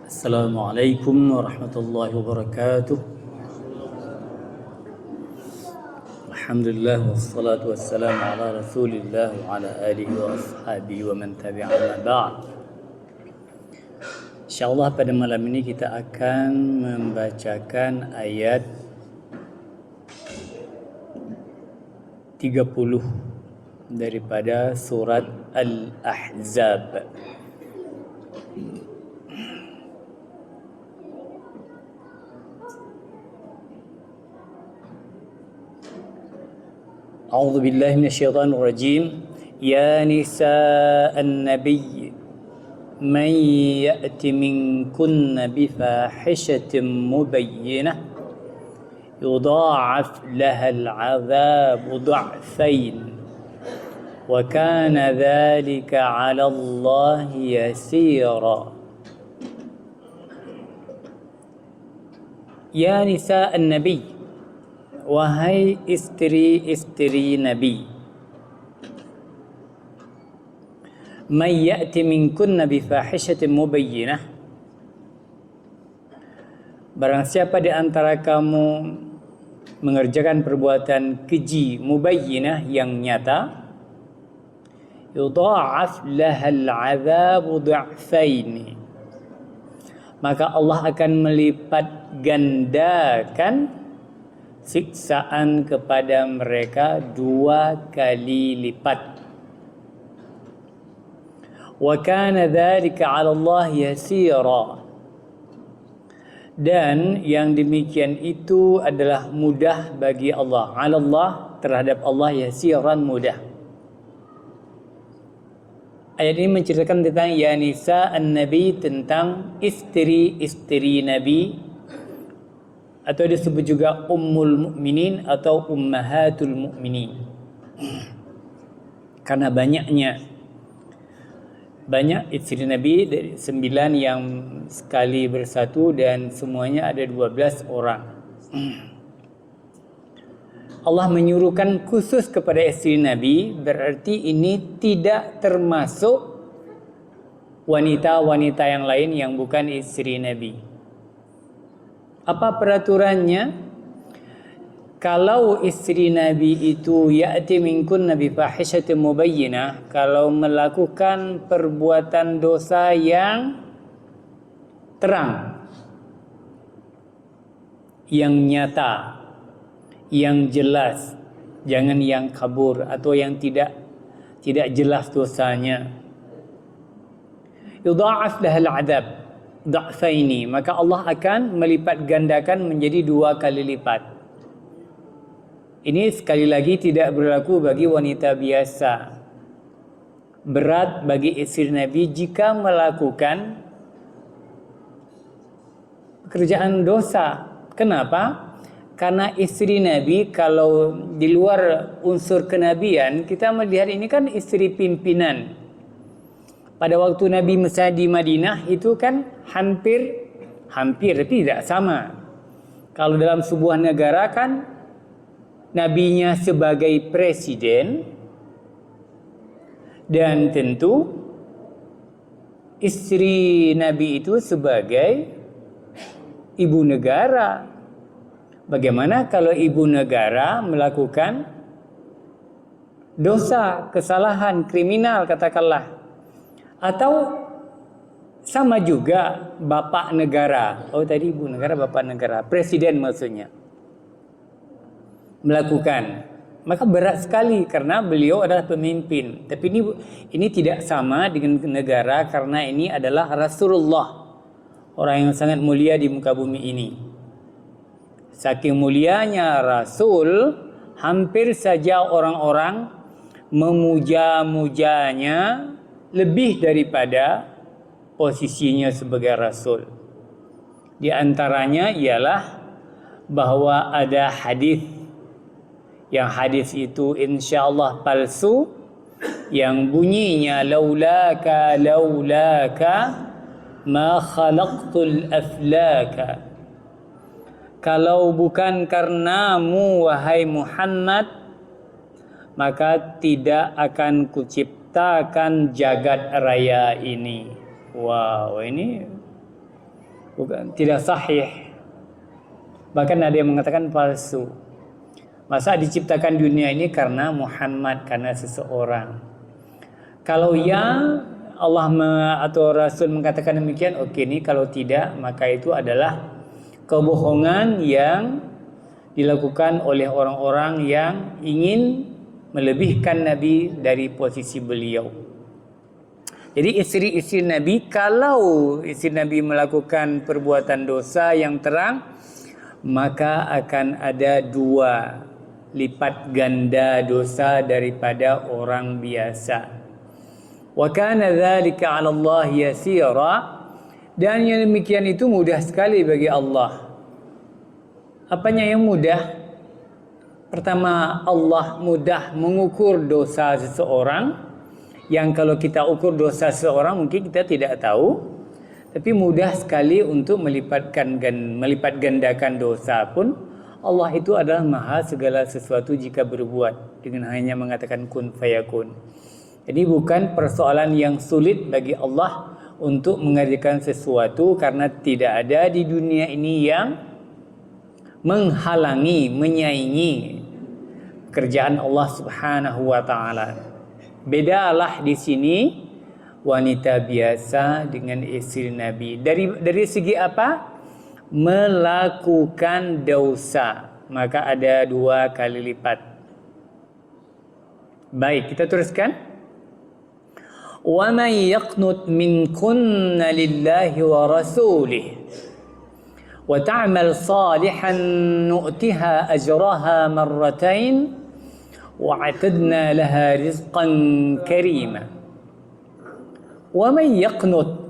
Assalamualaikum warahmatullahi wabarakatuh. Alhamdulillah wassalatu wassalamu ala Rasulillah wa ala alihi wa ashabihi wa man tabi'ana ba'd. InsyaAllah pada malam ini kita akan membacakan ayat 30 daripada surat Al-Ahzab. أعوذ بالله من الشيطان الرجيم يا نساء النبي من يأت منكن بفاحشة مبينة يضاعف لها العذاب ضعفين وكان ذلك على الله يسيرا يا نساء النبي wahai istri-istri Nabi, may ya'ti minkunna bifahishatin mubayyinah, barang siapa di antara kamu mengerjakan perbuatan keji mubayyinah yang nyata, yudha'af lahal 'adzabu du'afaini, maka Allah akan melipat gandakan siksaan kepada mereka 2 kali lipat. Wa kana dzalika 'ala Allah yasira, dan yang demikian itu adalah mudah bagi Allah. 'Ala Allah, terhadap Allah, yasiran, mudah. Ayat ini menceritakan tentang ya nisa an-nabi, tentang istri-istri Nabi, atau disebut juga ummul mukminin atau ummahatul mukminin, karena banyak istri Nabi, dari 9 yang sekali bersatu, dan semuanya ada 12 orang. Allah menyuruhkan khusus kepada istri Nabi, berarti ini tidak termasuk wanita-wanita yang lain yang bukan istri Nabi. Apa peraturannya? Kalau istri Nabi itu ya'ti minkunna bifahishatin mubayyinah, kalau melakukan perbuatan dosa yang terang, yang nyata, yang jelas, jangan yang kabur atau yang tidak jelas dosanya, yudha'af lahal 'adzab dha'faini, maka Allah akan melipat gandakan menjadi 2 kali lipat. Ini sekali lagi tidak berlaku bagi wanita biasa. Berat bagi istri Nabi jika melakukan pekerjaan dosa. Kenapa? Karena istri Nabi, kalau di luar unsur kenabian, kita melihat ini kan istri pimpinan. Pada waktu Nabi misalnya di Madinah itu kan hampir tidak sama. Kalau dalam sebuah negara kan nabinya sebagai presiden, dan tentu istri Nabi itu sebagai ibu negara. Bagaimana kalau ibu negara melakukan dosa, kesalahan, kriminal katakanlah? Atau sama juga bapak negara, tadi ibu negara, bapak negara, presiden maksudnya, melakukan, maka berat sekali karena beliau adalah pemimpin. Tapi ini tidak sama dengan negara, karena ini adalah Rasulullah, orang yang sangat mulia di muka bumi ini. Saking mulianya Rasul, hampir saja orang-orang memuja-mujanya lebih daripada posisinya sebagai Rasul. Di antaranya ialah bahwa ada hadis, yang hadis itu insyaallah palsu, yang bunyinya laulaka ma khalaqtul aflaka, kalau bukan karenamu wahai Muhammad, maka tidak akan kuciptakan jagat raya ini. Wow, ini bukan, tidak sahih. Bahkan ada yang mengatakan palsu. Masa diciptakan dunia ini karena Muhammad, karena seseorang. Kalau ya Allah atau Rasul mengatakan demikian, oke nih. Kalau tidak, maka itu adalah kebohongan yang dilakukan oleh orang-orang yang ingin melebihkan Nabi dari posisi beliau. Jadi istri-istri Nabi, kalau istri Nabi melakukan perbuatan dosa yang terang, maka akan ada 2 lipat ganda dosa daripada orang biasa. Wa kana dzalika 'ala Allah yasira, dan yang demikian itu mudah sekali bagi Allah. Apanya yang mudah? Pertama, Allah mudah mengukur dosa seseorang, yang kalau kita ukur dosa seseorang mungkin kita tidak tahu, tapi mudah sekali untuk melipat gandakan dosa pun. Allah itu adalah maha segala sesuatu jika berbuat, dengan hanya mengatakan kun fayakun. Jadi bukan persoalan yang sulit bagi Allah untuk mengerjakan sesuatu, karena tidak ada di dunia ini yang menghalangi, menyaingi kerjaan Allah Subhanahu wa taala. Bedalah di sini wanita biasa dengan istri Nabi. Dari segi apa? Melakukan dosa, maka ada 2 kali lipat. Baik, kita teruskan. Wa may yaqnut minkunna lillahi wa rasulih wa ta'mal salihan nu'tiha ajraha marratain wa 'atadna laha rizqan karima. Wa may yaqnut,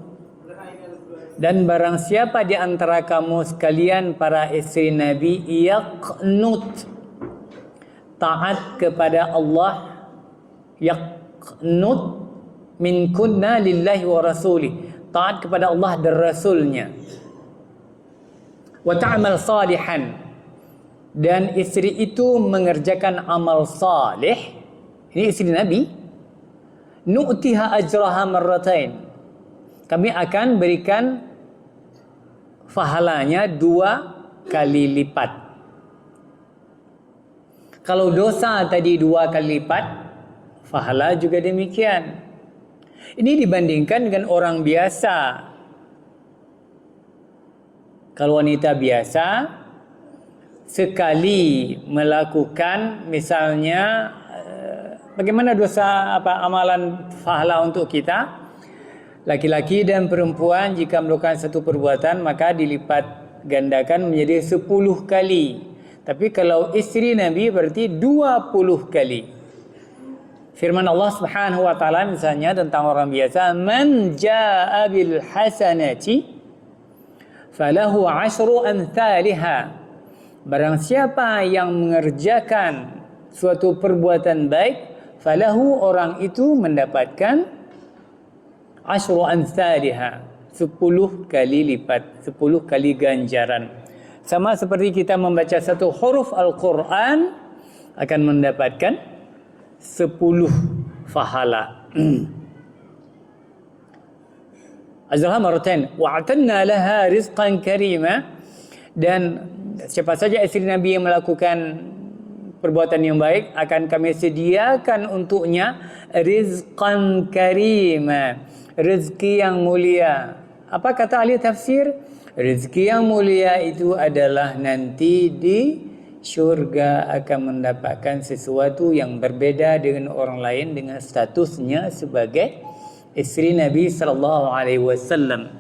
dan barang siapa di antara kamu sekalian para istri Nabi, yaqnut, taat kepada Allah, yaqnut min kunna lillahi wa rasulih, taat kepada Allah dan Rasulnya. Wa ta'mal salihan, dan istri itu mengerjakan amal salih. Ini istri Nabi. Nu'tiha ajraha marratain, kami akan berikan pahalanya 2 kali lipat. Kalau dosa tadi 2 kali lipat, pahala juga demikian. Ini dibandingkan dengan orang biasa. Kalau wanita biasa sekali melakukan, misalnya bagaimana dosa amalan pahala untuk kita? Laki-laki dan perempuan jika melakukan satu perbuatan maka dilipat gandakan menjadi 10 kali. Tapi kalau istri Nabi berarti 20 kali. Firman Allah Subhanahu wa taala misalnya tentang orang biasa, man jaa bil hasanati falahu 10 amsalha. Barang siapa yang mengerjakan suatu perbuatan baik, falahu, orang itu mendapatkan 10 amsalha, 10 kali lipat, 10 kali ganjaran. Sama seperti kita membaca satu huruf Al-Quran akan mendapatkan 10 pahala. Ajraha marratain wa atanna laha rizqan karima, dan siapa saja istri Nabi yang melakukan perbuatan yang baik akan kami sediakan untuknya rizqan karima, rezeki yang mulia. Apa kata ahli tafsir? Rezeki yang mulia itu adalah nanti di syurga akan mendapatkan sesuatu yang berbeda dengan orang lain dengan statusnya sebagai istri Nabi sallallahu alaihi wasallam.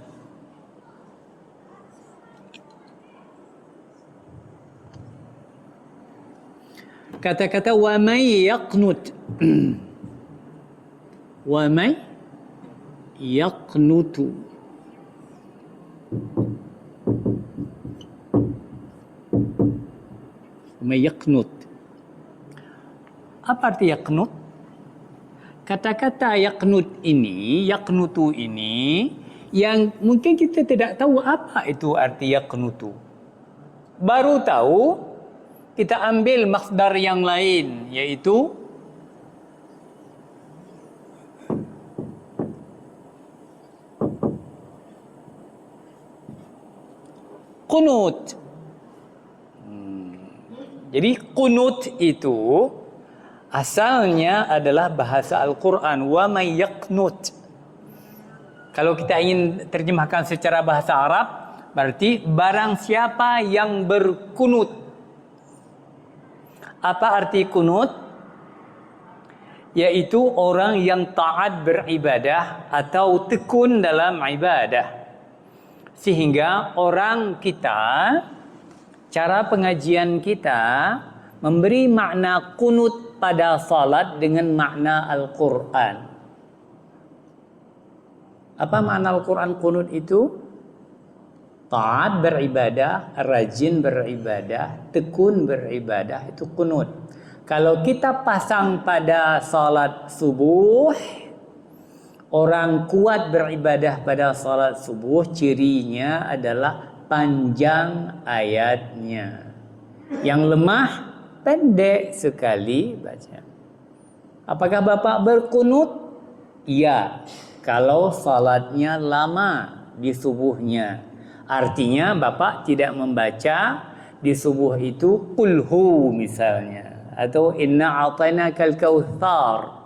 Kata-kata wa may yaqnut wa may yaqnutu, may yaqnut. Apa arti yaqnut? Kata-kata yaqnut ini, yaqnutu ini, yang mungkin kita tidak tahu apa itu arti yaqnutu. Baru tahu, kita ambil masdar yang lain, yaitu Qunut. Jadi qunut itu asalnya adalah bahasa Al-Quran. Wa may yaqnut. Kalau kita ingin terjemahkan secara bahasa Arab, berarti barang siapa yang berkunut. Apa arti kunut? Yaitu orang yang taat beribadah atau tekun dalam ibadah. Sehingga orang kita, cara pengajian kita memberi makna kunut pada salat dengan makna Al-Quran. Apa makna Al-Quran kunut itu? Taat beribadah, rajin beribadah, tekun beribadah, itu kunut. Kalau kita pasang pada salat subuh, orang kuat beribadah pada salat subuh, cirinya adalah panjang ayatnya. Yang lemah, pendek sekali baca. Apakah Bapak berkunut? Ya, kalau salatnya lama di subuhnya. Artinya Bapak tidak membaca di subuh itu qulhu misalnya, atau inna a'tainakal kautsar.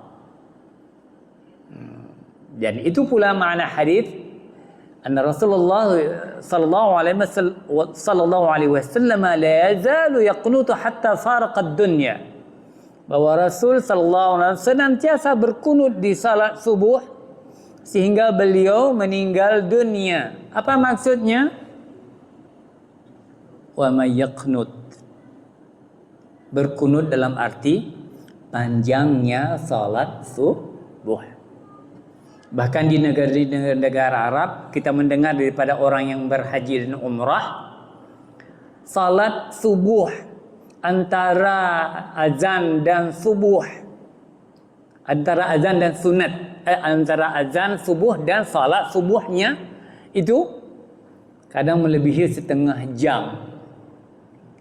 Dan itu pula makna hadis anna Rasulullah sallallahu alaihi wasallam la yazalu yaqnutu hatta faraqa ad-dunya. Bahwa Rasul sallallahu alaihi wasallam senantiasa berkunut di salat subuh sehingga beliau meninggal dunia. Apa maksudnya? Wa may yaqnut. Berkunut dalam arti panjangnya salat subuh. Bahkan di negara Arab kita mendengar daripada orang yang berhaji dan umrah, salat subuh antara azan dan subuh, antara azan dan sunat, antara azan subuh dan salat subuhnya itu kadang melebihi setengah jam.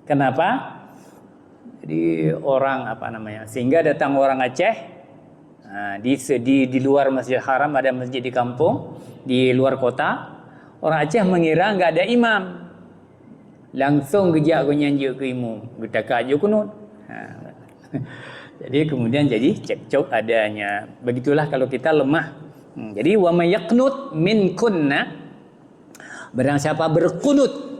Kenapa? Jadi orang sehingga datang orang Aceh. Di luar Masjid Haram ada masjid di kampung, di luar kota. Orang Aceh mengira enggak ada imam. Langsung kejak go nyanyi ke imam, bertakak je kunut. Jadi kemudian jadi cekcok adanya. Begitulah kalau kita lemah. Jadi wa may yaqnut minkunna, barang siapa berkunut,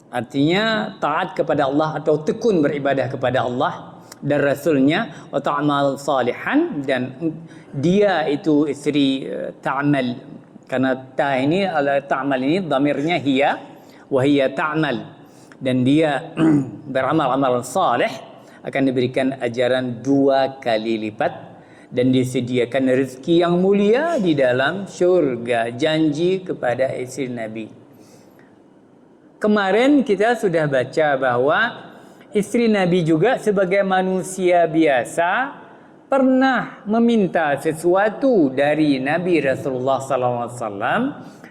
artinya taat kepada Allah atau tekun beribadah kepada Allah dan Rasulnya, wa ta'mal salihan, dan dia itu istri ta'mal, karena ta'mal ini dhamirnya hiya, wa hiya ta'mal, dan dia beramal-amal saleh, akan diberikan ajaran 2 kali lipat dan disediakan rezeki yang mulia di dalam syurga. Janji kepada istri Nabi. Kemarin kita sudah baca bahwa istri Nabi juga sebagai manusia biasa pernah meminta sesuatu dari Nabi Rasulullah SAW,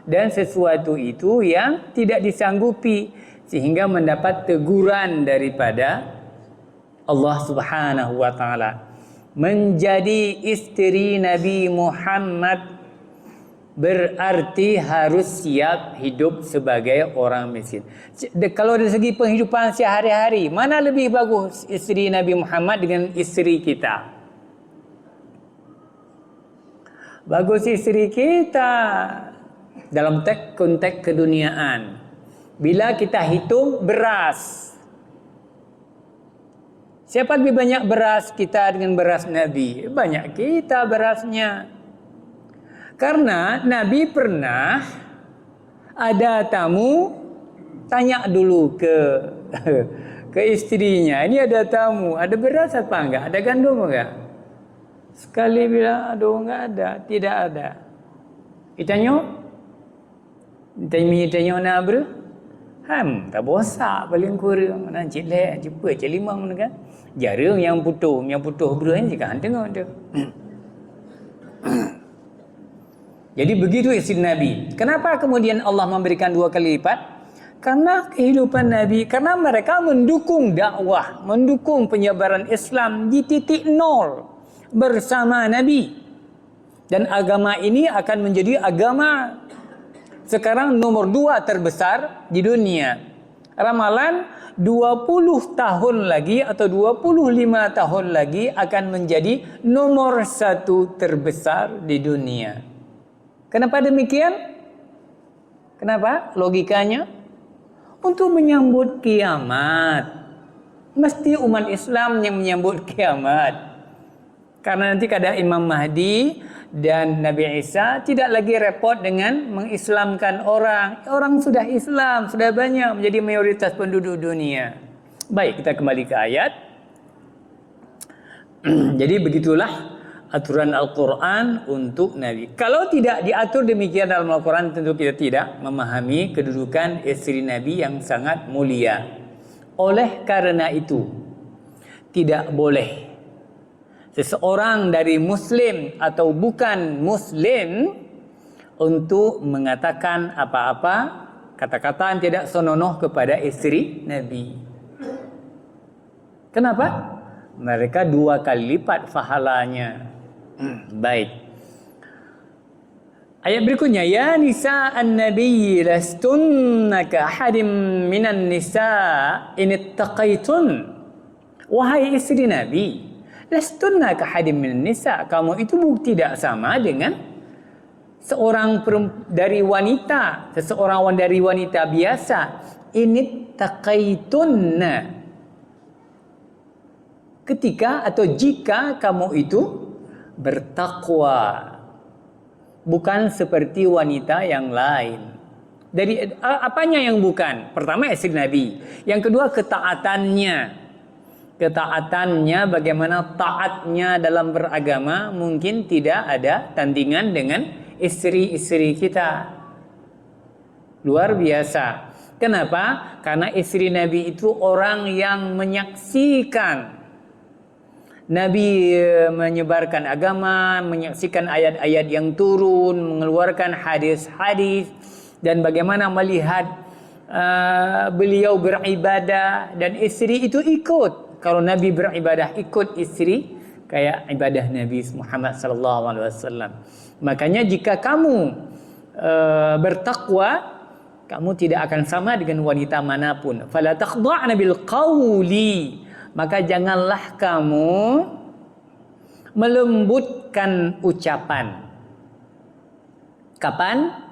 dan sesuatu itu yang tidak disanggupi sehingga mendapat teguran daripada Allah Subhanahu wa taala. Menjadi istri Nabi Muhammad berarti harus siap hidup sebagai orang miskin. Kalau dari segi penghidupan sehari-hari, mana lebih bagus istri Nabi Muhammad dengan istri kita? Bagus istri kita dalam konteks keduniaan. Bila kita hitung beras, siapa lebih banyak beras kita dengan beras Nabi? Banyak kita berasnya. Karena Nabi pernah ada tamu, tanya dulu ke istrinya, ini ada tamu, ada beras apa enggak? Ada gandum enggak? Sekali bilang, aduh enggak ada, tidak ada. Ditanya nak bro? Tak bosak paling kurang. Nak cilek, cepat, celimang kan? Jarang yang putuh bro ni juga tengok dia. Jadi begitu istri Nabi. Kenapa kemudian Allah memberikan 2 kali lipat? Karena kehidupan Nabi, karena mereka mendukung dakwah, mendukung penyebaran Islam di titik nol bersama Nabi. Dan agama ini akan menjadi agama sekarang nomor 2 terbesar di dunia. Ramalan 20 tahun lagi atau 25 tahun lagi akan menjadi nomor 1 terbesar di dunia. Kenapa demikian? Kenapa? Logikanya untuk menyambut kiamat. Mesti umat Islam yang menyambut kiamat. Karena nanti ada Imam Mahdi dan Nabi Isa tidak lagi repot dengan mengislamkan orang. Orang sudah Islam, sudah banyak menjadi mayoritas penduduk dunia. Baik, kita kembali ke ayat. Jadi begitulah aturan Al-Quran untuk Nabi. Kalau tidak diatur demikian dalam Al-Quran, tentu kita tidak memahami kedudukan istri Nabi yang sangat mulia. Oleh karena itu, tidak boleh seseorang dari Muslim atau bukan Muslim untuk mengatakan apa-apa, kata-kata yang tidak senonoh kepada istri Nabi. Kenapa? Mereka 2 kali lipat pahalanya. Baik. Ayat berikutnya, ya nisa an-nabiy lastunna ka ahadim minan nisa in ittaqaitun. Wahai istri Nabi, lastunna ka ahadim minan nisa, kamu itu tidak sama dengan seorang dari wanita, seseorang dari wanita biasa. In ittaqaitunna, ketika atau jika kamu itu bertakwa, bukan seperti wanita yang lain. Dari apanya yang bukan? Pertama istri Nabi, yang kedua ketaatannya. Ketaatannya, bagaimana taatnya dalam beragama, mungkin tidak ada tandingan dengan istri-istri kita. Luar biasa. Kenapa? Karena istri Nabi itu orang yang menyaksikan Nabi menyebarkan agama, menyaksikan ayat-ayat yang turun, mengeluarkan hadis-hadis, dan bagaimana melihat beliau beribadah, dan istri itu ikut. Kalau Nabi beribadah, ikut istri, kayak ibadah Nabi Muhammad SAW. Makanya jika kamu bertakwa, kamu tidak akan sama dengan wanita manapun. Fala takhda'na bil qawli, maka janganlah kamu melembutkan ucapan. Kapan?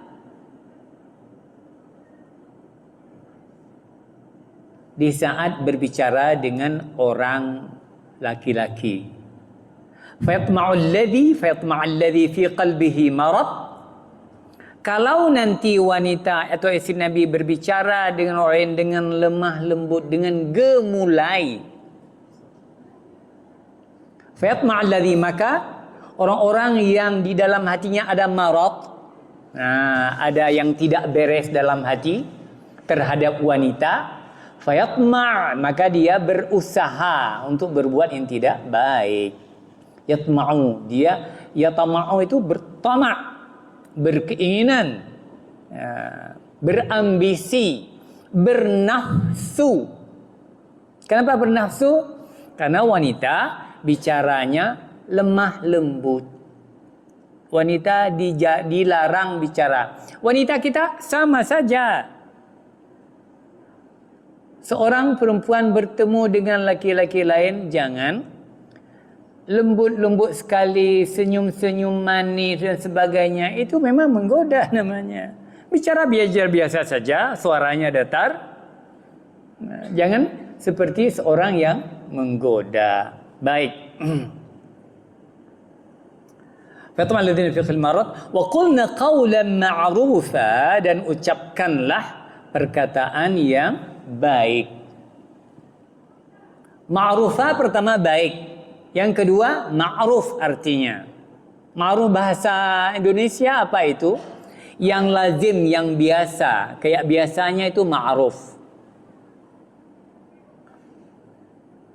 Di saat berbicara dengan orang laki-laki. Fayatma'ul ladzi fi qalbihi marad. Kalau nanti wanita atau istri Nabi berbicara dengan orang dengan lemah lembut, dengan gemulai, fayatma'ul ladzi, maka orang-orang yang di dalam hatinya ada marad, ada yang tidak beres dalam hati terhadap wanita, fayatma', maka dia berusaha untuk berbuat yang tidak baik. Yatma'u, dia yatama'u itu bertamak, berkeinginan, berambisi, bernafsu. Kenapa bernafsu? Karena wanita bicaranya lemah lembut. Wanita dilarang bicara. Wanita kita sama saja. Seorang perempuan bertemu dengan laki-laki lain, jangan lembut-lembut sekali, senyum-senyum manis dan sebagainya. Itu memang menggoda namanya. Bicara biasa saja, suaranya datar. Jangan seperti seorang yang menggoda. Baik. Fatma alladzina fi marad wa qulna qawlan ma'rufa, dan ucapkanlah perkataan yang baik. Ma'rufa pertama baik. Yang kedua ma'ruf artinya. Ma'ruf bahasa Indonesia apa itu? Yang lazim, yang biasa. Kayak biasanya itu ma'ruf.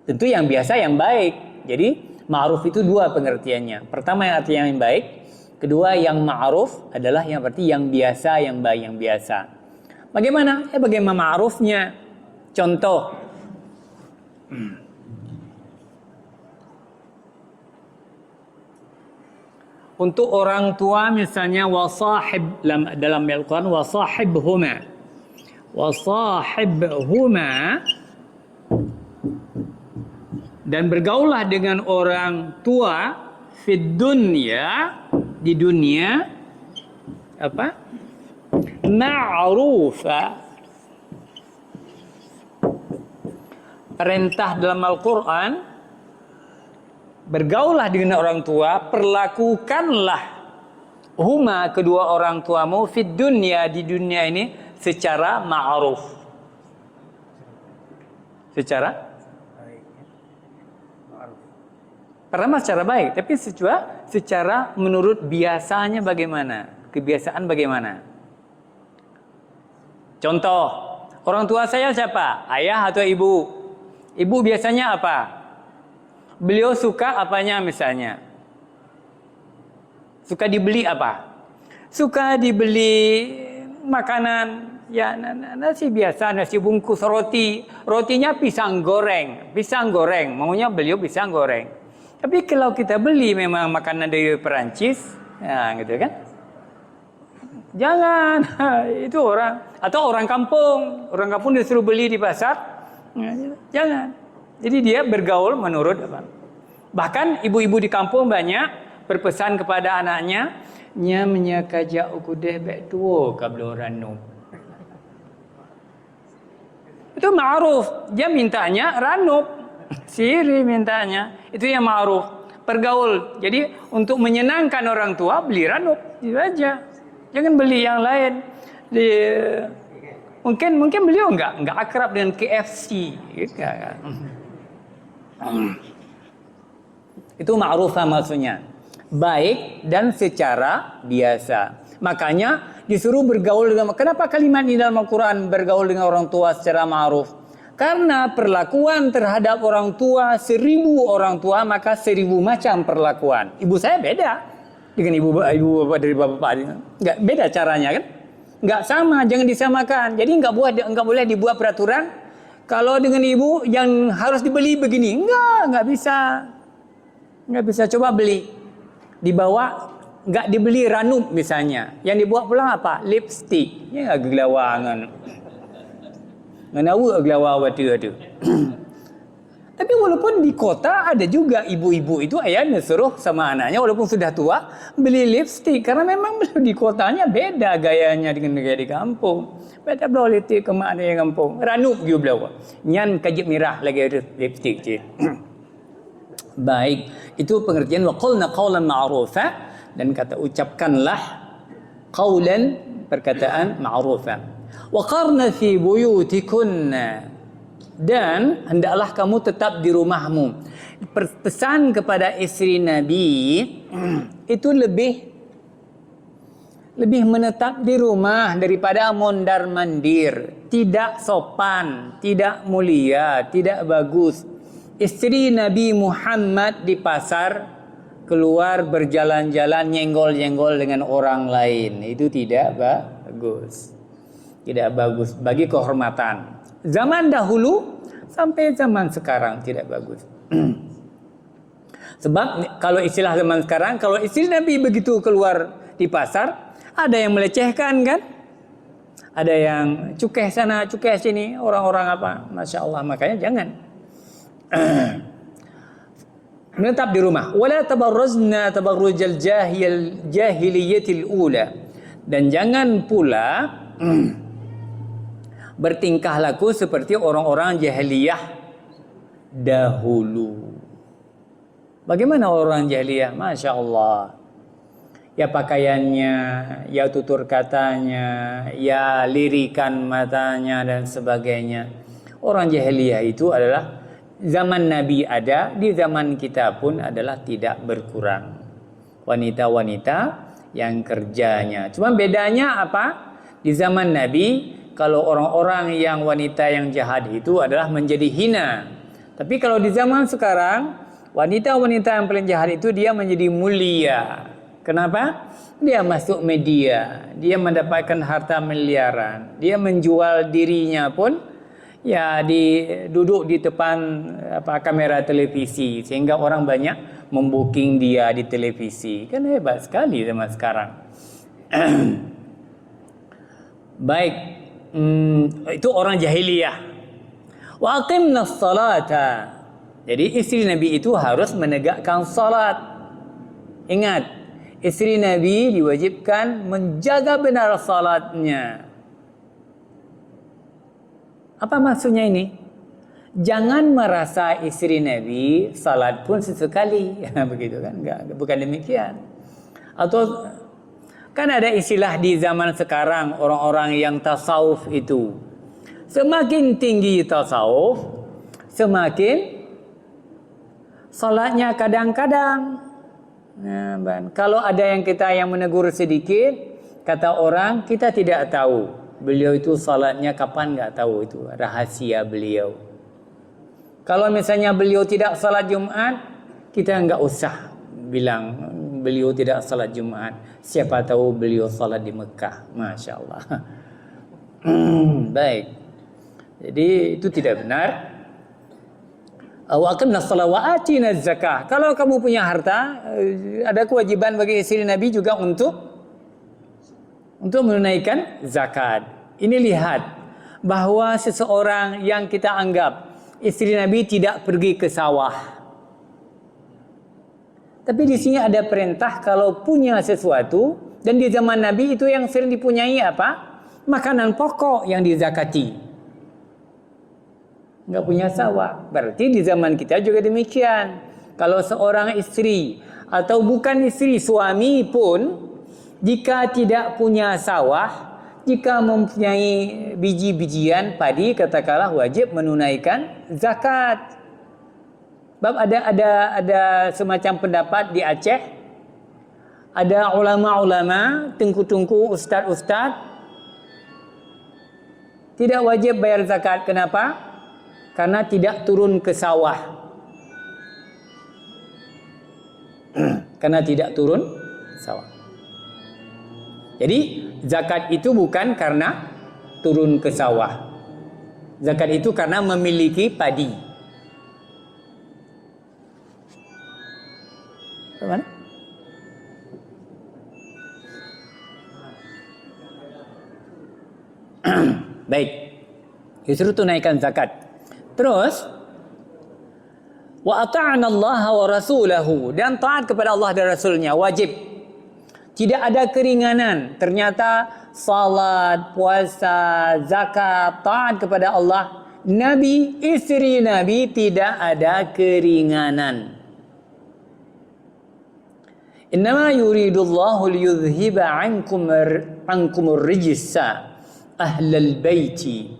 Tentu yang biasa yang baik. Jadi ma'ruf itu 2 pengertiannya. Pertama yang artinya yang baik. Kedua yang ma'ruf adalah yang berarti yang biasa, yang baik, yang biasa. Bagaimana? Bagaimana ma'rufnya? Contoh. Untuk orang tua misalnya wasahib dalam Al-Quran wasahibhuma. Wasahibhuma, dan bergaullah dengan orang tua fid dunya, di dunia apa? Ma'rufa. Perintah dalam Al-Quran, bergaullah dengan orang tua, perlakukanlah huma, kedua orang tuamu, fid dunya, di dunia ini, secara ma'ruf. Secara pertama secara baik, tapi secara menurut biasanya bagaimana? Kebiasaan bagaimana? Contoh, orang tua saya siapa? Ayah atau ibu? Ibu biasanya apa? Beliau suka apanya misalnya? Suka dibeli apa? Suka dibeli makanan, ya nasi biasa, nasi bungkus, roti. Rotinya pisang goreng. Maunya beliau pisang goreng. Tapi kalau kita beli memang makanan dari Perancis, ya gitu kan? Jangan, itu orang kampung disuruh beli di pasar, jangan. Jadi dia bergaul menurut apa? Bahkan ibu-ibu di kampung banyak berpesan kepada anaknya, nya menyakajak ukudeh bek tuo kablo ranum. Itu ma'ruf, dia mintanya ranum. Siri mintanya, itu yang ma'ruf, pergaul. Jadi untuk menyenangkan orang tua beli ranuk, itu aja. Jangan beli yang lain. Mungkin beliau enggak akrab dengan KFC, gitu kan. Itu ma'rufah maksudnya, baik dan secara biasa. Makanya disuruh bergaul dengan. Kenapa kalimat ini dalam Al-Quran bergaul dengan orang tua secara ma'ruf? Karena perlakuan terhadap orang tua 1000 orang tua, maka 1000 macam perlakuan. Ibu saya beda dengan ibu bapak dari bapak. Enggak beda caranya kan? Enggak sama, jangan disamakan. Jadi enggak boleh dibuat peraturan kalau dengan ibu yang harus dibeli begini. Enggak bisa. Enggak bisa, coba beli. Dibawa enggak dibeli ranum misalnya. Yang dibawa pulang apa? Lipstick. Ya gelawangan. Menawa gelawa watu. Tapi walaupun di kota ada juga ibu-ibu itu ayahnya suruh sama anaknya walaupun sudah tua beli lipstick karena memang di kotanya beda gayanya dengan gaya di kampung. Beda belau lipstick ke mak ada yang kampung. Ranup gitu belau. Nyan kajib mirah lagi ada lipstick je. Baik, itu pengertian wa qulna qawlan ma'rufa, dan kata ucapkanlah qawlan, perkataan ma'rufa. Wa qarna fi buyutikunna, dan hendaklah kamu tetap di rumahmu. Pesan kepada isteri Nabi itu lebih menetap di rumah daripada mondar-mandir. Tidak sopan, tidak mulia, tidak bagus. Isteri Nabi Muhammad di pasar keluar berjalan-jalan nyenggol-nyenggol dengan orang lain. Itu tidak bagus. Tidak bagus bagi kehormatan. Zaman dahulu sampai zaman sekarang tidak bagus. Sebab kalau istilah zaman sekarang, kalau istri Nabi begitu keluar di pasar, ada yang melecehkan kan? Ada yang cukeh sana, cukeh sini, orang-orang apa? Masya Allah, makanya jangan. Menetap di rumah. Wala tabarruzna tabarrujal jahiliyatil ula. Dan jangan pula bertingkah laku seperti orang-orang jahiliyah dahulu. Bagaimana orang jahiliyah? Masya Allah. Ya pakaiannya, ya tutur katanya, ya lirikan matanya dan sebagainya. Orang jahiliyah itu adalah zaman Nabi ada, di zaman kita pun adalah tidak berkurang. Wanita-wanita yang kerjanya. Cuma bedanya apa? Di zaman Nabi, kalau orang-orang yang wanita yang jahat itu adalah menjadi hina. Tapi kalau di zaman sekarang, wanita-wanita yang paling jahat itu dia menjadi mulia. Kenapa? Dia masuk media, dia mendapatkan harta miliaran, dia menjual dirinya pun Ya, duduk di depan kamera televisi sehingga orang banyak membooking dia di televisi. Kan hebat sekali zaman sekarang. Baik, itu orang jahiliyah. Wa aqimnas salata. Jadi isteri Nabi itu harus menegakkan salat. Ingat, isteri Nabi diwajibkan menjaga benar salatnya. Apa maksudnya ini? Jangan merasa isteri Nabi salat pun sesekali. Begitu kan? Enggak, bukan demikian. Atau kan ada istilah di zaman sekarang orang-orang yang tasawuf itu. Semakin tinggi tasawuf, semakin salatnya kadang-kadang. Nah, kalau ada yang menegur sedikit, kata orang kita tidak tahu. Beliau itu salatnya kapan nggak tahu, itu rahasia beliau. Kalau misalnya beliau tidak salat Jumat, kita nggak usah bilang beliau tidak salat Jumat. Siapa tahu beliau salat di Mekah. Masya Allah. Baik. Jadi itu tidak benar. Wa aqimnas shalah wa atinaz zakah. Kalau kamu punya harta, ada kewajiban bagi istri Nabi juga untuk menunaikan zakat. Ini lihat bahwa seseorang yang kita anggap istri Nabi tidak pergi ke sawah. Tapi di sini ada perintah kalau punya sesuatu, dan di zaman Nabi itu yang sering dipunyai apa? Makanan pokok yang dizakati. Enggak punya sawah. Berarti di zaman kita juga demikian. Kalau seorang istri atau bukan istri, suami pun jika tidak punya sawah, jika mempunyai biji-bijian padi, katakanlah wajib menunaikan zakat. Sebab ada semacam pendapat di Aceh, ada ulama-ulama, tengku-tengku, ustaz-ustaz tidak wajib bayar zakat. Kenapa? Karena tidak turun ke sawah. Karena tidak turun sawah. Jadi zakat itu bukan karena turun ke sawah. Zakat itu karena memiliki padi. Bagaimana? Baik. Disuruh tunaikan zakat. Terus wa ata'na Allah wa rasulahu, dan taat kepada Allah dan Rasulnya wajib. Tidak ada keringanan. Ternyata salat, puasa, zakat, taat kepada Allah, Nabi, istri Nabi tidak ada keringanan. Innama yuridullahu liyudhhiba ankumur rijsa ahlal baiti.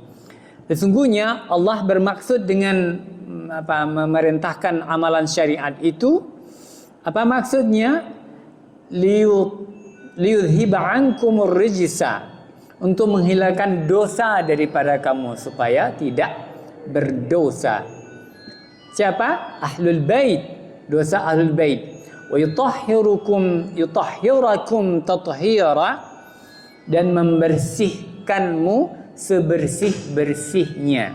Sesungguhnya Allah bermaksud dengan memerintahkan amalan syariat itu, apa maksudnya? Liyudhiba ankumur rijsa, untuk menghilangkan dosa daripada kamu supaya tidak berdosa. Siapa? Ahlul bait, dosa ahlul bait. Wa yutahhirakum tathira, dan membersihkanmu sebersih-bersihnya.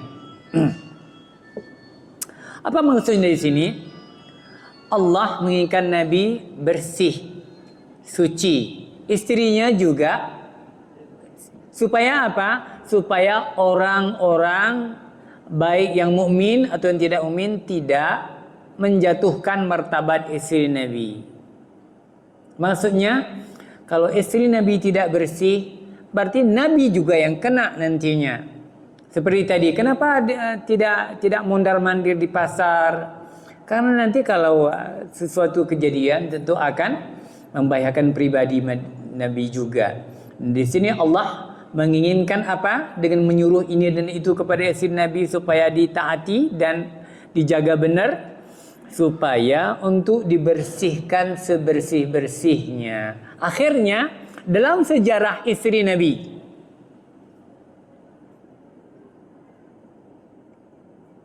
Apa maksudnya di sini? Allah menginginkan Nabi bersih, suci, istrinya juga, supaya apa? Supaya orang-orang baik yang mukmin atau yang tidak mukmin tidak menjatuhkan martabat istri Nabi. Maksudnya, kalau istri Nabi tidak bersih, berarti Nabi juga yang kena nantinya. Seperti tadi, kenapa tidak mondar-mandir di pasar? Karena nanti kalau sesuatu kejadian tentu akan membahayakan pribadi Nabi juga. Di sini Allah menginginkan apa? Dengan menyuruh ini dan itu kepada istri Nabi supaya ditaati dan dijaga benar, supaya untuk dibersihkan sebersih-bersihnya. Akhirnya dalam sejarah istri Nabi,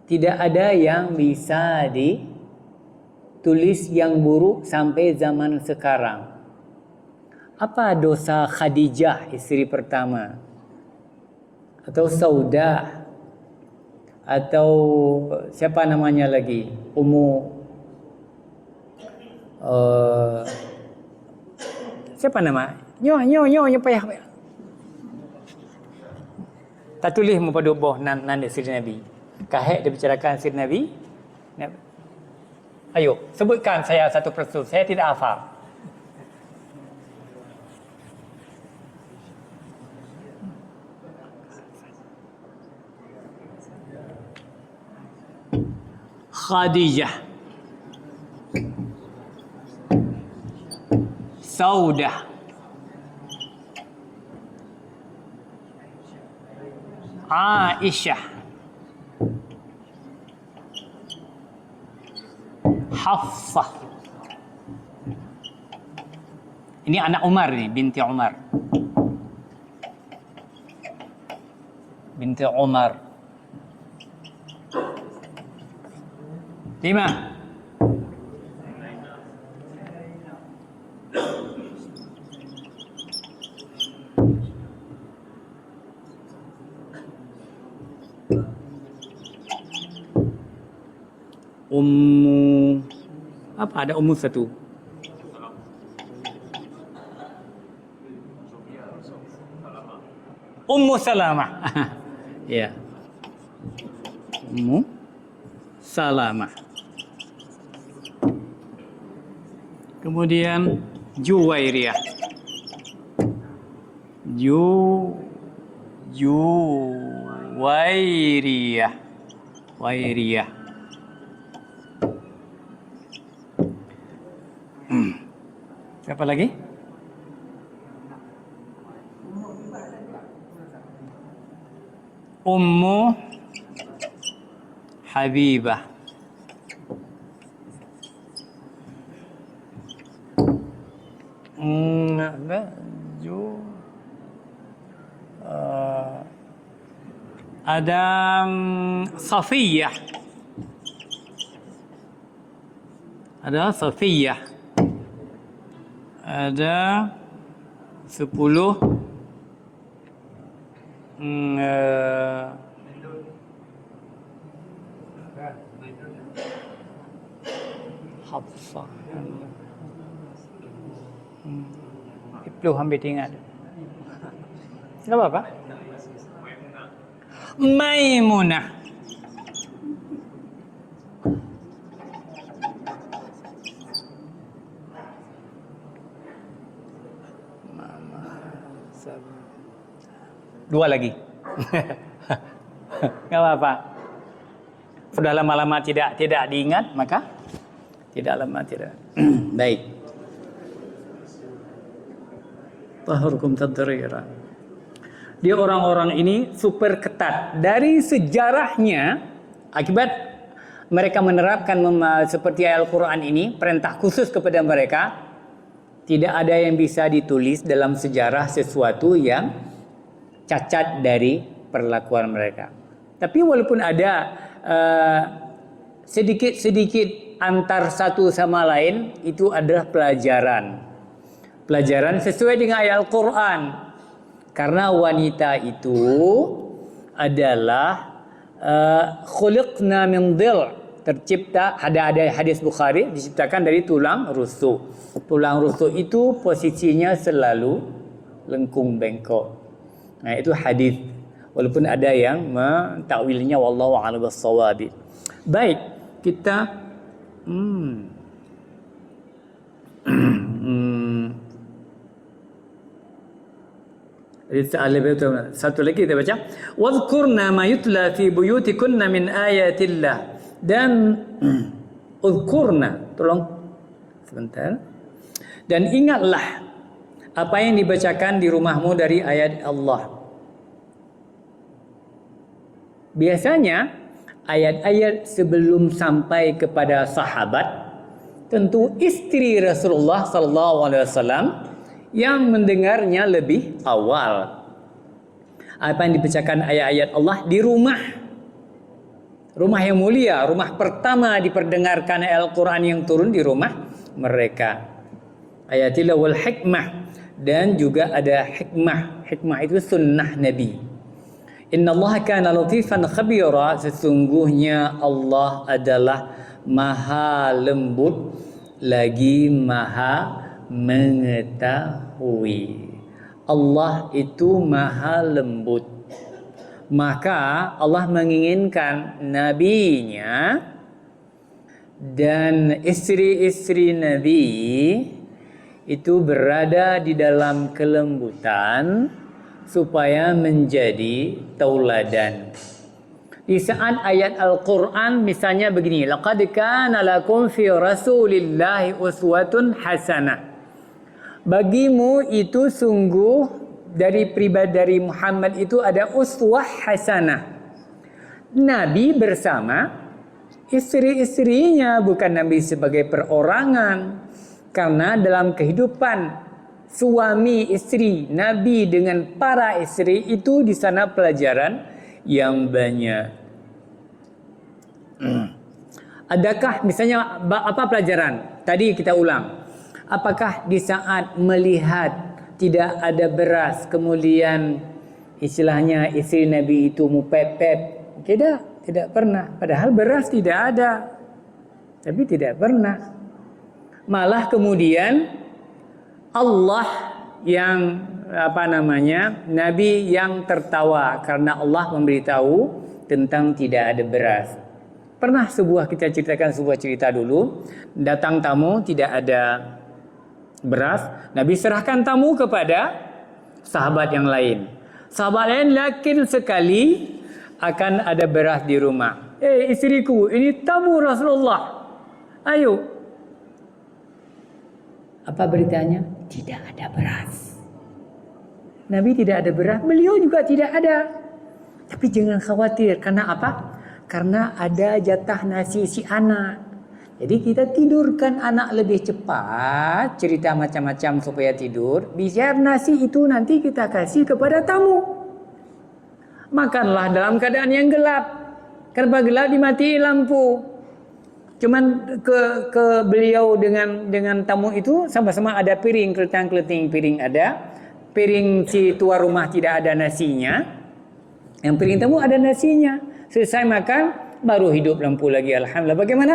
tidak ada yang bisa tulis yang buruk sampai zaman sekarang. Apa dosa Khadijah, istri pertama, atau Saudah, atau siapa namanya lagi, siapa nama? Nyo payah. Tak tulis mu pada boh nan Siri Nabi. Kahek dia bicarakan Siri Nabi. Ayo, sebutkan saya satu persatu. Saya tidak hafal. Khadijah, Saudah, Aisyah, Hafsah. Ini anak Umar ni, binti Umar. Binti Umar. 5. Ummu, apa ada ummu satu? Ummu Salamah. Ya. Ummu Salamah. Kemudian Juwairiyah. Juwairiyah. Wairiyah. Siapa lagi? Ummu Habibah. Ada Safiyah. Ada Safiyah. Ada 10 Hafsah. 10 hampir ingat. Tak apa-apa. Maimunah. Dua lagi. Enggak apa-apa. Sudah lama-lama tidak diingat, maka tidak lama tidak. Baik. Tahurukum tadrira. Dia orang-orang ini super ketat. Dari sejarahnya, akibat mereka menerapkan seperti Al-Quran ini, perintah khusus kepada mereka, tidak ada yang bisa ditulis dalam sejarah sesuatu yang cacat dari perlakuan mereka. Tapi walaupun ada sedikit-sedikit antar satu sama lain, itu adalah pelajaran. Pelajaran sesuai dengan ayat Al-Quran. Karena wanita itu adalah khuliqna min dhil', tercipta, ada hadis Bukhari, diciptakan dari tulang rusuk. Tulang rusuk itu posisinya selalu lengkung bengkok. Nah, itu hadis. Walaupun ada yang mentakwilnya wallahu a'lam bissawab. Baik, kita satu lagi kita baca, wadhkurna ma yutla fi buyutikunna min ayatillah, dan udhkurna, tolong sebentar, dan ingatlah apa yang dibacakan di rumahmu dari ayat Allah. Biasanya ayat-ayat sebelum sampai kepada sahabat, tentu istri Rasulullah sallallahu alaihi wasallam yang mendengarnya lebih awal. Apa yang dibacakan ayat-ayat Allah di rumah yang mulia, rumah pertama diperdengarkan Al-Quran yang turun di rumah mereka. Ayatillah wal hikmah, dan juga ada hikmah. Hikmah itu sunnah Nabi Innallaha kana latifan khabira, sesungguhnya Allah adalah maha lembut lagi maha mengetahui. Allah itu maha lembut. Maka Allah menginginkan nabinya dan istri-istri Nabi itu berada di dalam kelembutan supaya menjadi tauladan. Di saat ayat Al-Quran misalnya begini, laqad kana lakum fi rasulillahi uswatun hasanah. Bagimu itu sungguh dari pribadi dari Muhammad itu ada uswah hasanah. Nabi bersama istri-istrinya, bukan Nabi sebagai perorangan. Karena dalam kehidupan suami istri Nabi dengan para istri itu di sana pelajaran yang banyak. Adakah misalnya apa pelajaran? Tadi kita ulang. Apakah di saat melihat tidak ada beras, kemudian istilahnya istri Nabi itu mupepet? Tidak pernah. Padahal beras tidak ada. Tapi tidak pernah. Malah kemudian Allah yang Nabi yang tertawa karena Allah memberitahu tentang tidak ada beras. Pernah kita ceritakan sebuah cerita dulu, datang tamu tidak ada beras, Nabi serahkan tamu kepada sahabat yang lain. Sahabat lain yakin sekali akan ada beras di rumah. Istriku, ini tamu Rasulullah. Ayo. Apa beritanya? Tidak ada beras. Nabi tidak ada beras, beliau juga tidak ada. Tapi jangan khawatir, karena apa? Karena ada jatah nasi si anak. Jadi kita tidurkan anak lebih cepat, cerita macam-macam supaya tidur. Biar nasi itu nanti kita kasih kepada tamu. Makanlah dalam keadaan yang gelap. Kenapa gelap? Dimatiin lampu. Cuman ke beliau dengan tamu itu sama-sama ada piring, keletang-keleting piring ada. Piring si tua rumah tidak ada nasinya. Yang piring tamu ada nasinya. Selesai makan, baru hidup lampu lagi. Alhamdulillah. Bagaimana?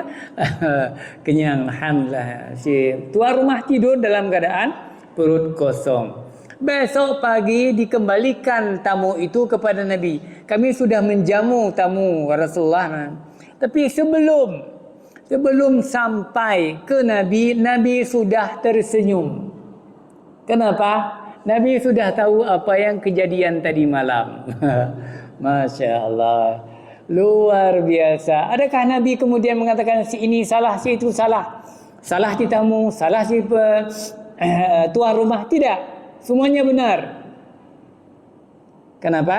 Kenyang. Alhamdulillah. Si tua rumah tidur dalam keadaan perut kosong. Besok pagi dikembalikan tamu itu kepada Nabi. Kami sudah menjamu tamu Rasulullah. Tapi sebelum sampai ke Nabi, Nabi sudah tersenyum. Kenapa? Nabi sudah tahu apa yang kejadian tadi malam. Masya Allah. Luar biasa. Adakah Nabi kemudian mengatakan si ini salah, si itu salah? Salah si tamu, salah si tuan rumah? Tidak. Semuanya benar. Kenapa?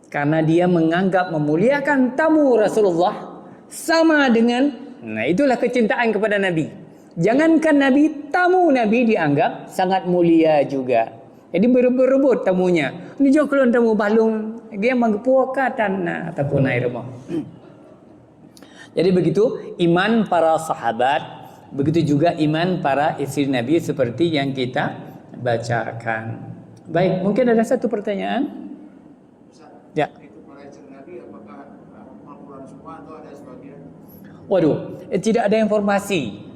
Karena dia menganggap memuliakan tamu Rasulullah sama dengan, nah itulah kecintaan kepada Nabi. Jangankan Nabi, tamu Nabi dianggap sangat mulia juga. Jadi berebut tamunya. Ini jauh keluar tamu balung. Dia mengpuakatan ataupun air rumah. Jadi begitu iman para sahabat. Begitu juga iman para istri Nabi seperti yang kita bacakan. Baik, mungkin ada satu pertanyaan. Ya. Itu para istri Nabi apakah Al-Quran semua atau ada sebagian? Waduh, tidak ada informasi.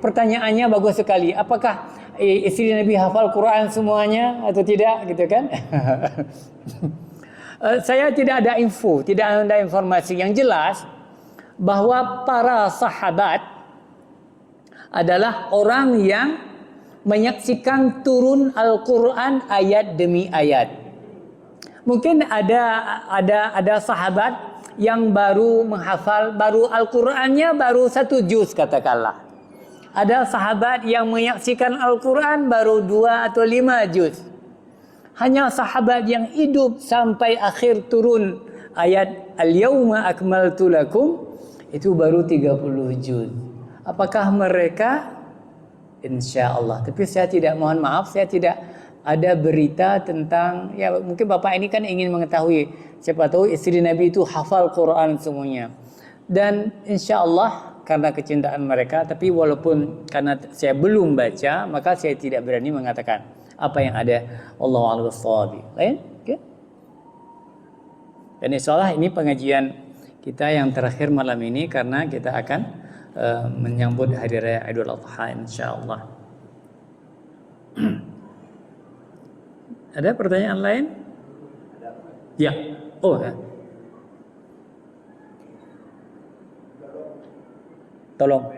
Pertanyaannya bagus sekali. Apakah istri Nabi hafal Quran semuanya atau tidak, gitu kan? Saya tidak ada info, tidak ada informasi. Yang jelas bahwa para sahabat adalah orang yang menyaksikan turun Al-Quran ayat demi ayat. Mungkin ada sahabat yang baru menghafal, baru Al-Qurannya baru 1 juz katakanlah. Ada sahabat yang menyaksikan Al-Quran baru 2 atau 5 juz. Hanya sahabat yang hidup sampai akhir turun ayat Al-Yawma akmaltu lakum itu baru 30 juz. Apakah mereka? Insya Allah. Tapi saya tidak, mohon maaf, saya tidak ada berita tentang, ya mungkin Bapak ini kan ingin mengetahui, siapa tahu istri Nabi itu hafal Quran semuanya. Dan insya Allah karena kecintaan mereka, tapi walaupun karena saya belum baca, maka saya tidak berani mengatakan apa yang ada. Wallahu a'lam bishawab. Lain? Okay? Dan insyaallah ini pengajian kita yang terakhir malam ini karena kita akan menyambut hari raya Idul Adha insyaallah. Ada pertanyaan lain? Ya. Oh, ya. Tolong.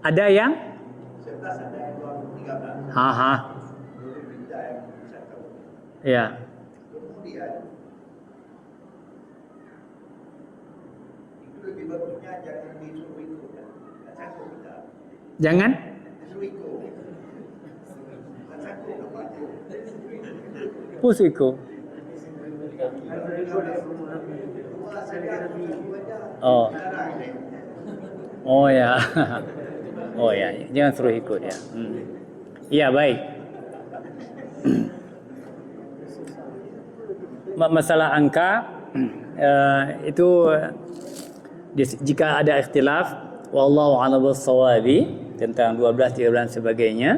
Ada yang? Haha. Ya. Kemudian itu lebih bagusnya jangan disuruh ikut. Tak sanggup kita. Jangan? Disuruh ikut. Tak sanggup namanya. Pusiku. Oh. Oh ya. Oh ya, jangan suruh ikut ya. Iya, baik. Masalah angka itu jika ada ikhtilaf wallahu a'lam bis-shawabi tentang 12, 13 dan sebagainya,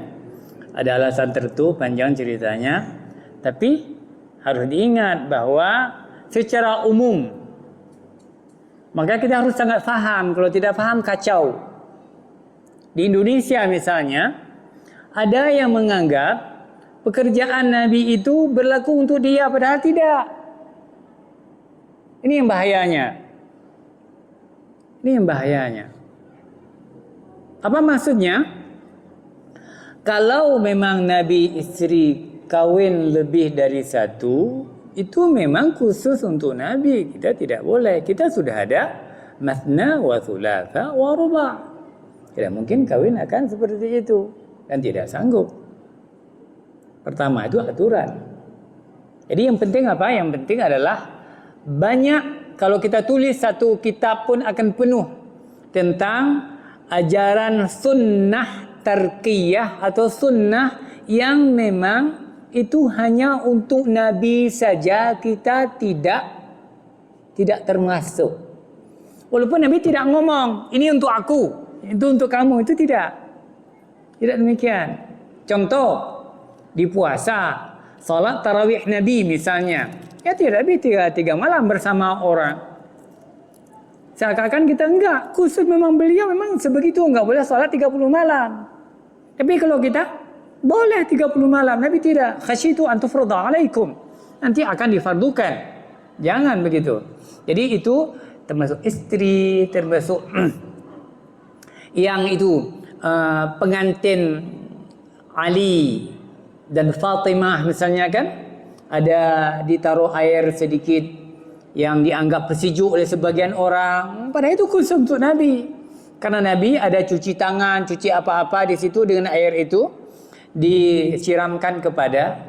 ada alasan tertentu panjang ceritanya, tapi harus diingat bahwa secara umum maka kita harus sangat faham. Kalau tidak faham kacau. Di Indonesia misalnya ada yang menganggap pekerjaan Nabi itu berlaku untuk dia, padahal tidak. Ini yang bahayanya. Ini yang bahayanya. Apa maksudnya? Kalau memang Nabi istri kawin lebih dari satu, itu memang khusus untuk Nabi. Kita tidak boleh. Kita sudah ada mathna wa thulatha wa ruba'. Tidak mungkin kawin akan seperti itu. Dan tidak sanggup. Pertama itu aturan. Jadi yang penting apa? Yang penting adalah banyak, kalau kita tulis satu kitab pun akan penuh tentang ajaran sunnah tarkiyah atau sunnah yang memang itu hanya untuk Nabi saja, kita tidak termasuk. Walaupun Nabi tidak ngomong, ini untuk aku, itu untuk kamu, itu tidak. Tidak demikian. Contoh, di puasa, salat tarawih Nabi misalnya. Ya tidak Nabi tiga malam bersama orang. Seakan-akan kita enggak. Khusus memang beliau memang sebegitu. Enggak boleh salat 30 malam. Tapi kalau kita, boleh 30 malam. Nabi tidak. Khasyitu an tufrada alaikum. Nanti akan difardukan. Jangan begitu. Jadi itu termasuk istri, termasuk yang itu pengantin Ali dan Fatimah misalnya kan, ada ditaruh air sedikit yang dianggap sejuk oleh sebagian orang, padahal itu khusus untuk Nabi. Karena Nabi ada cuci tangan, cuci apa-apa di situ dengan air itu disiramkan kepada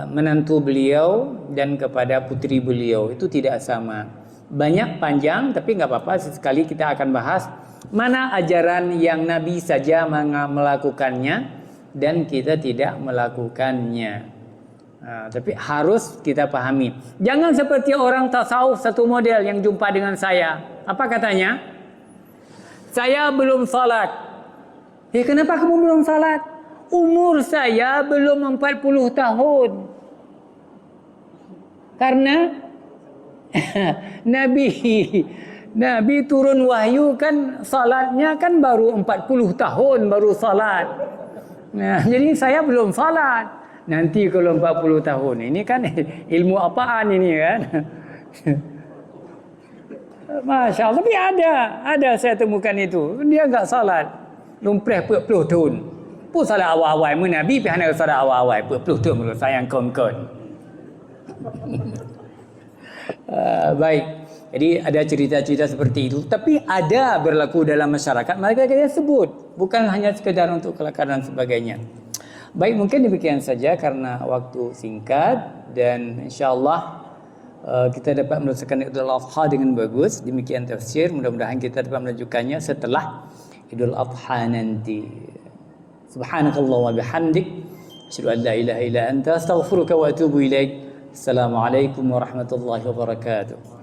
menantu beliau dan kepada putri beliau. Itu tidak sama. Banyak panjang, tapi nggak apa-apa. Sesekali kita akan bahas mana ajaran yang Nabi saja melakukannya dan kita tidak melakukannya. Tapi harus kita pahami. Jangan seperti orang tasawuf satu model yang jumpa dengan saya. Apa katanya? Saya belum salat. Kenapa kamu belum salat? Umur saya belum 40 tahun. Karena Nabi turun wahyu kan salatnya kan baru 40 tahun baru salat. Nah, jadi saya belum salat. Nanti kalau 40 tahun ini kan ilmu apaan ini kan? Masya Allah. Tapi ada saya temukan itu. Dia enggak salat. Lumpreh 40 tahun. Pun salat awal-awal Nabi pihak salat awal-awal 40 tahun menurut saya yang kon-kon. Baik. Jadi ada cerita-cerita seperti itu. Tapi ada berlaku dalam masyarakat. Mereka kita sebut. Bukan hanya sekedar untuk kelakaran dan sebagainya. Baik, mungkin demikian saja karena waktu singkat. Dan insyaAllah kita dapat merasakan Idul Adha dengan bagus. Demikian tafsir. Mudah-mudahan kita dapat melanjutkannya setelah Idul Adha nanti. Subhanakallah wa bihamdik. Asyhadu an la ilaha illa anta astaghfiruka wa atubu ilaik. Assalamualaikum warahmatullahi wabarakatuh.